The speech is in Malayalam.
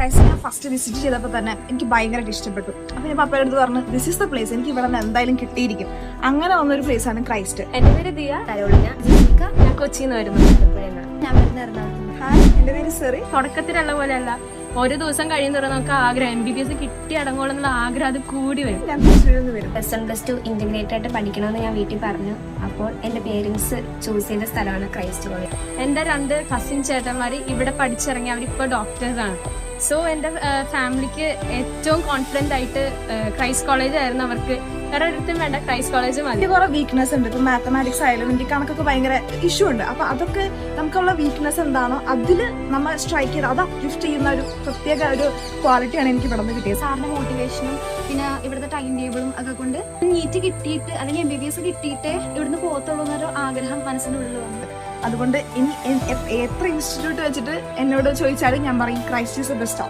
ക്രൈസ്റ്റ് ഞാൻ ഫസ്റ്റ് വിസിറ്റ് ചെയ്തപ്പോൾ തന്നെ എനിക്ക് ഭയങ്കരമായിട്ട് ഇഷ്ടപ്പെട്ടു. അപ്പൊ ഞാൻ പപ്പയുടെ അടുത്ത് പറഞ്ഞു ദിസ് ഇസ് ദ പ്ലേസ്, എനിക്ക് ഇവിടെ നിന്ന് എന്തായാലും കിട്ടിയിരിക്കും. അങ്ങനെ വന്നൊരു പ്ലേസ് ആണ് ക്രൈസ്റ്റ്. എന്റെ പേര് ദിയ കരോളിന. ഞാൻ കൊച്ചിയിൽ നിന്ന് വരുന്നു. ഞാൻ വരുന്ന എറണാകുളത്ത്. എന്റെ പേര് സെറി. തുടക്കത്തിലുള്ള പോലെയല്ല, ഓരോ ദിവസം കഴിയുന്നവരെ നമുക്ക് ആഗ്രഹം MBBS കിട്ടി അടങ്ങോളെന്നുള്ള ആഗ്രഹം അത് കൂടി വരും. ഞാൻ തൃശ്ശൂരിൽ വരും. +1 +2 ഇന്റഗ്രേറ്റഡ് ആയിട്ട് പഠിക്കണമെന്ന് ഞാൻ വീട്ടിൽ പറഞ്ഞു. അപ്പോൾ എന്റെ പേരൻസ് ചൂസ് ചെയ്ത സ്ഥലമാണ് ക്രൈസ്റ്റ് കോളേജ്. എന്റെ 2 കസിൻ ചേട്ടന്മാര് ഇവിടെ പഠിച്ചിറങ്ങി, അവരിപ്പോ ഡോക്ടേഴ്സാണ്. സോ എന്റെ ഫാമിലിക്ക് ഏറ്റവും കോൺഫിഡന്റ് ആയിട്ട് ക്രൈസ്റ്റ് കോളേജ് ആയിരുന്നു. അവർക്ക് വേറെ ഒരിടത്തും വേണ്ട, ക്രൈസ്റ്റ് കോളേജ് മതി. എനിക്ക് കുറെ വീക്ക്നെസ് ഉണ്ട്. ഇപ്പൊ മാത്തമാറ്റിക്സ് ആയാലും എനിക്ക് കണക്കൊക്കെ ഭയങ്കര ഇഷ്യൂ ഉണ്ട്. അപ്പൊ അതൊക്കെ നമുക്കുള്ള വീക്ക്നെസ് എന്താണോ അതിൽ നമ്മൾ സ്ട്രൈക്ക് ചെയ്ത് അത് അപ്ലിഫ്റ്റ് ചെയ്യുന്ന ഒരു പ്രത്യേക ഒരു ക്വാളിറ്റിയാണ് എനിക്ക് ഇവിടെ നിന്ന് കിട്ടിയത്. സാറിന്റെ മോട്ടിവേഷനും പിന്നെ ഇവിടുത്തെ ടൈം ടേബിളും ഒക്കെ കൊണ്ട് നീറ്റ് കിട്ടിയിട്ട് അല്ലെങ്കിൽ MBBS കിട്ടിയിട്ടേ ഇവിടുന്ന് പോകത്തുള്ളൂ എന്നൊരു ആഗ്രഹം മനസ്സിനുള്ളിൽ വന്നു. അതുകൊണ്ട് ഇനി എത്ര ഇൻസ്റ്റിറ്റ്യൂട്ട് വെച്ചിട്ട് എന്നോട് ചോദിച്ചാലും ഞാൻ പറയും ക്രൈസ്റ്റ് ഈസ് ദ ബെസ്റ്റ്.